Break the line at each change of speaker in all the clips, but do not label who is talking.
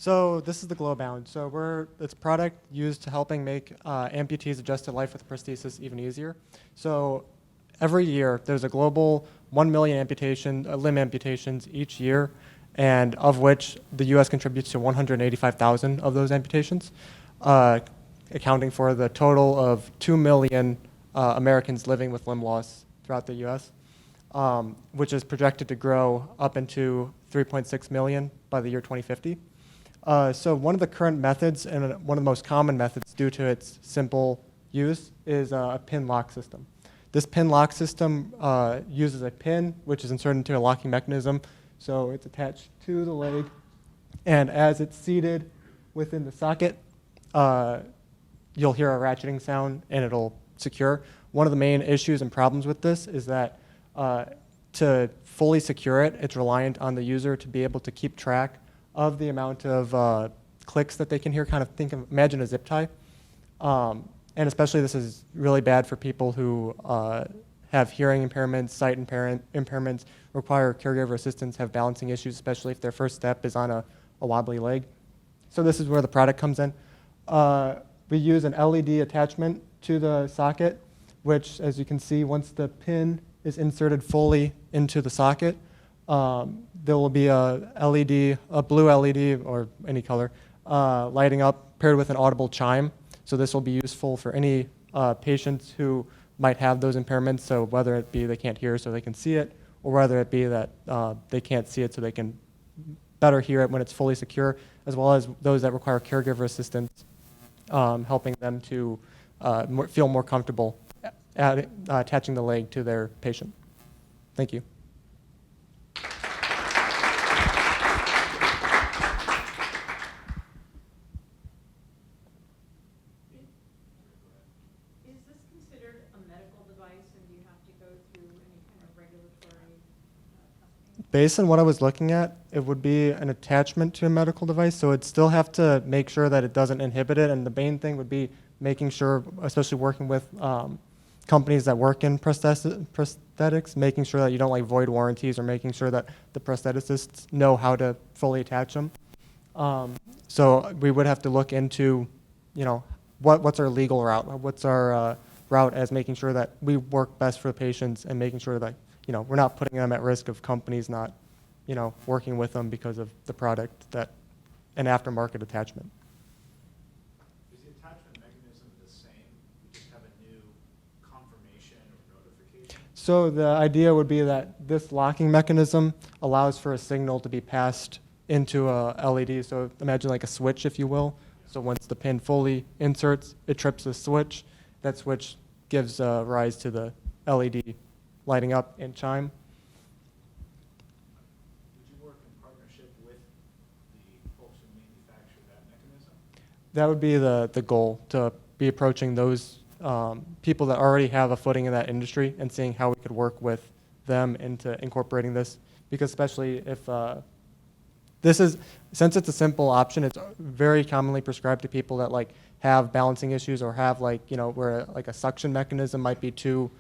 So this is the Glowbound. So it's a product used to helping make amputees adjusted life with prosthesis even easier. So every year there's a global 1 million limb amputations each year, and of which the U.S. contributes to 185,000 of those amputations, accounting for the total of 2 million Americans living with limb loss throughout the U.S., which is projected to grow up into 3.6 million by the year 2050. So one of the current methods, and one of the most common methods due to its simple use, is a pin lock system. This pin lock system uses a pin which is inserted into a locking mechanism. So it's attached to the leg, and as it's seated within the socket, you'll hear a ratcheting sound and it'll secure. One of the main issues and problems with this is that to fully secure it, it's reliant on the user to be able to keep track of the amount of clicks that they can hear. Imagine a zip tie. And especially this is really bad for people who have hearing impairments, sight impairments, require caregiver assistance, have balancing issues, especially if their first step is on a wobbly leg. So this is where the product comes in. We use an LED attachment to the socket, which, as you can see, once the pin is inserted fully into the socket, there will be a blue LED or any color, lighting up paired with an audible chime. So this will be useful for any patients who might have those impairments. So whether it be they can't hear so they can see it, or whether it be that they can't see it so they can better hear it when it's fully secure, as well as those that require caregiver assistance, helping them to feel more comfortable attaching the leg to their patient. Thank you.
Is this considered a medical device, and do you have to go through any kind of regulatory testing?
Based on what I was looking at, it would be an attachment to a medical device, so it'd still have to make sure that it doesn't inhibit it, and the main thing would be making sure, especially working with companies that work in prosthetics, making sure that you don't void warranties, or making sure that the prostheticists know how to fully attach them. So we would have to look into, what's our legal route? What's our route as making sure that we work best for the patients, and making sure that we're not putting them at risk of companies not working with them because of the product that an aftermarket attachment.
Is the attachment mechanism the same? You just have a new confirmation or notification?
So the idea would be that this locking mechanism allows for a signal to be passed into a LED. So imagine like a switch, if you will. So once the pin fully inserts, it trips the switch. That switch gives rise to the LED lighting up and chime.
Would you work in partnership with the folks who manufacture that mechanism?
That would be the goal, to be approaching those people that already have a footing in that industry and seeing how we could work with them into incorporating this. Because especially if since it's a simple option, it's very commonly prescribed to people that have balancing issues, or have where a suction mechanism might be too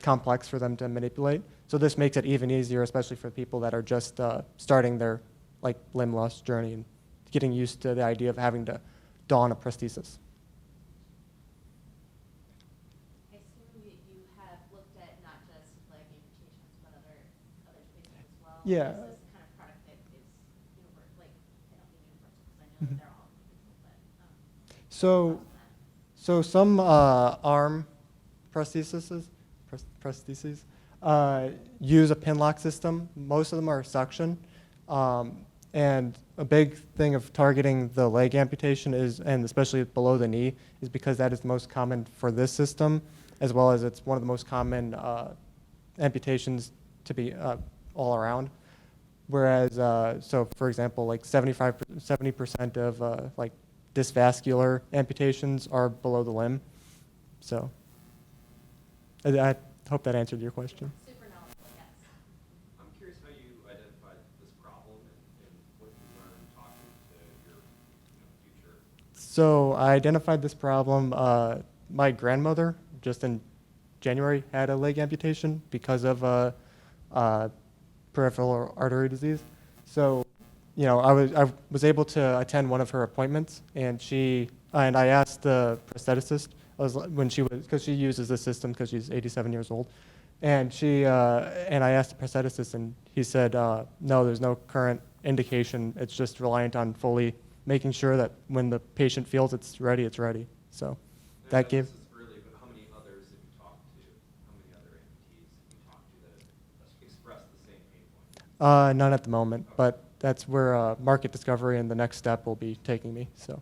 complex for them to manipulate. So this makes it even easier, especially for people that are just starting their limb loss journey and getting used to the idea of having to don a prosthesis.
I assume that you have looked at not just leg amputations, but other spaces as well.
Yeah.
Is this the kind of product that is universal? I don't mean universal because I know that they're all individual, but
So some arm prostheses use a pin lock system. Most of them are suction. And a big thing of targeting the leg amputation and especially below the knee, is because that is most common for this system, as well as it's one of the most common amputations to be all around. Whereas, so for example, 70% of dysvascular amputations are below the limb. So I hope that answered your question.
super knowledgeable, yes.
I'm curious how you identified this problem and what you learned talking to your future.
So I identified this problem. My grandmother, just in January, had a leg amputation because of peripheral artery disease. So I was able to attend one of her appointments, and I asked the prosthetist, when she was, because she uses the system because she's 87 years old, and I asked the prosthetist, and he said, no, there's no current indication. It's just reliant on fully making sure that when the patient feels it's ready, it's ready. So
And
that
I know
gave.
This is early, but how many others have you talked to? How many other amputees have you talked to that express the same pain point?
None at the moment, but that's where market discovery and the next step will be taking me. So.